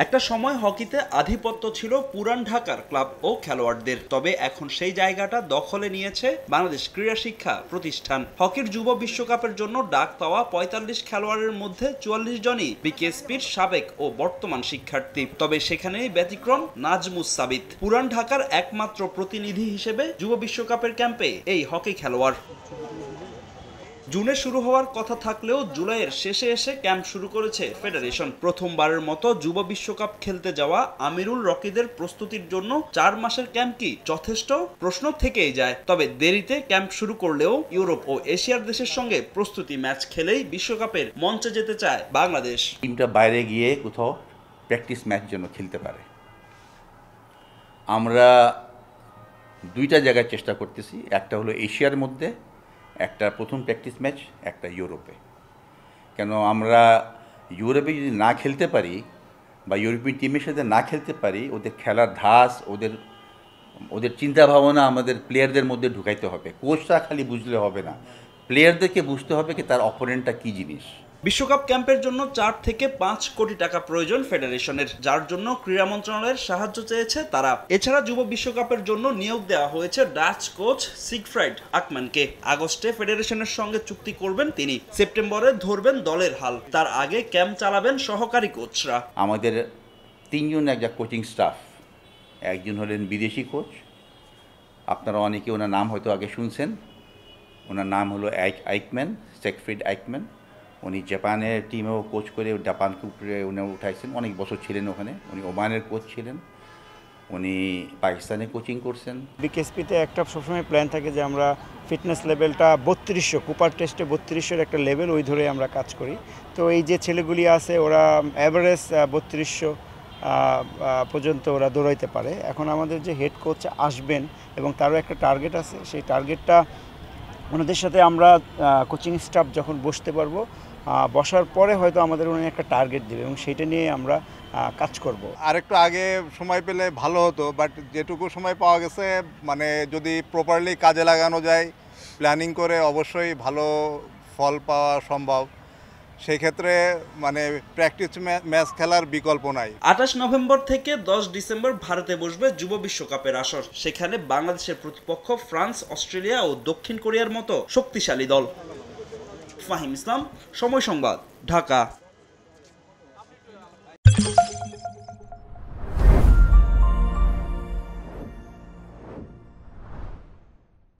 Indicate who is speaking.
Speaker 1: একটা সময় হকিতে আধিপত্য ছিল পুরান ঢাকার ক্লাব ও খেলোয়াড়দের, তবে এখন সেই জায়গাটা দখলে নিয়েছে বাংলাদেশ ক্রীড়া শিক্ষা প্রতিষ্ঠান। হকির যুব বিশ্বকাপের জন্য ডাক পাওয়া ৪৫ খেলোয়াড়ের মধ্যে ৪৪ জনই বিকেএসপির সাবেক ও বর্তমান শিক্ষার্থী। তবে সেখানেই ব্যতিক্রম নাজমুস সাবিত, পুরান ঢাকার একমাত্র প্রতিনিধি হিসেবে যুব বিশ্বকাপের ক্যাম্পে এই হকি খেলোয়াড়। জুনে শুরু হওয়ার কথা থাকলেও জুলাইয়ের শেষে এসে ক্যাম্প শুরু করেছে ফেডারেশন। প্রথমবারের মতো যুব বিশ্বকাপ খেলতে যাওয়া আমিরুল রকিদের প্রস্তুতির জন্য ৪ মাসের ক্যাম্প কি যথেষ্ট? প্রশ্ন থেকেই যায়। তবে দেরিতে ক্যাম্প শুরু করলেও ইউরোপ ও এশিয়ার দেশের সঙ্গে প্রস্তুতি ম্যাচ খেলেই বিশ্বকাপের মঞ্চে যেতে চায় বাংলাদেশ।
Speaker 2: টিমটা বাইরে গিয়ে কোথাও প্র্যাকটিস ম্যাচ যেন খেলতে পারে। আমরা দুইটা জায়গায় চেষ্টা করতেছি, একটা হলো এশিয়ার মধ্যে, একটা প্রথম প্র্যাকটিস ম্যাচ, একটা ইউরোপে। কেন আমরা ইউরোপে যদি না খেলতে পারি বা ইউরোপিয়ান টিমের সাথে না খেলতে পারি, ওদের খেলার ধাঁচ, ওদের চিন্তাভাবনা আমাদের প্লেয়ারদের মধ্যে ঢুকাইতে হবে। কোচটা খালি বুঝলে হবে না, প্লেয়ারদেরকে বুঝতে হবে কি তার অপোনেন্টটা কী জিনিস।
Speaker 1: বিশ্বকাপ ক্যাম্পের জন্য ৪ থেকে ৫ কোটি টাকা প্রয়োজন ফেডারেশনের, যার জন্য ক্রীড়া মন্ত্রণালয়ের সাহায্য চেয়েছে তারা। এছাড়া যুব বিশ্বকাপের জন্য নিয়োগ দেওয়া হয়েছে ডাচ কোচ সিগফ্রাইড আকম্যানকে। আগস্টে ফেডারেশনের সঙ্গে চুক্তি করবেন তিনি, সেপ্টেম্বরে ধরবেন দলের হাল। তার আগে ক্যাম্প চালাবেন সহকারী কোচরা।
Speaker 2: আমাদের ৩ জন একটা কোচিং স্টাফ, একজন হলেন বিদেশি কোচ, আপনারা অনেকে ওনার নাম হয়তো আগে শুনছেন। ওনার নাম হলো আইকম্যান, সেগফ্রিড আইকম্যান। উনি জাপানের টিমেও কোচ করে জাপানকে উপরে উনি উঠাইছেন, অনেক বছর ছিলেন ওখানে। উনি ওমানের কোচ ছিলেন, উনি পাকিস্তানে কোচিং করছেন।
Speaker 3: বিকেএসপিতে একটা সবসময় প্ল্যান থাকে যে আমরা ফিটনেস লেভেলটা ৩২০০, কুপার টেস্টে ৩২০০ একটা লেভেল, ওই ধরে আমরা কাজ করি। তো এই যে ছেলেগুলি আছে ওরা অ্যাভারেজ ৩২০০ পর্যন্ত ওরা দৌড়াইতে পারে। এখন আমাদের যে হেড কোচ আসবেন এবং তারও একটা টার্গেট আছে, সেই টার্গেটটা ওনাদের সাথে আমরা কোচিং স্টাফ যখন বসতে পারবো, বসার পরে হয়তো আমাদের উনি একটা টার্গেট দেবে এবং সেটা নিয়ে আমরা কাজ করব।
Speaker 4: আরেকটু আগে সময় পেলে ভালো হতো, বাট যেটুকু সময় পাওয়া গেছে, মানে যদি প্রপারলি কাজে লাগানো যায়, প্ল্যানিং করে, অবশ্যই ভালো ফল পাওয়া সম্ভব। সেই ক্ষেত্রে মানে প্র্যাকটিস ম্যাচ খেলার বিকল্প নাই।
Speaker 1: ২৮ নভেম্বর থেকে ১০ ডিসেম্বর ভারতে বসবে যুব বিশ্বকাপের আসর। সেখানে বাংলাদেশের প্রতিপক্ষ ফ্রান্স, অস্ট্রেলিয়া ও দক্ষিণ কোরিয়ার মতো শক্তিশালী দল। ফাহিম ইসলাম, সময় সংবাদ, ঢাকা।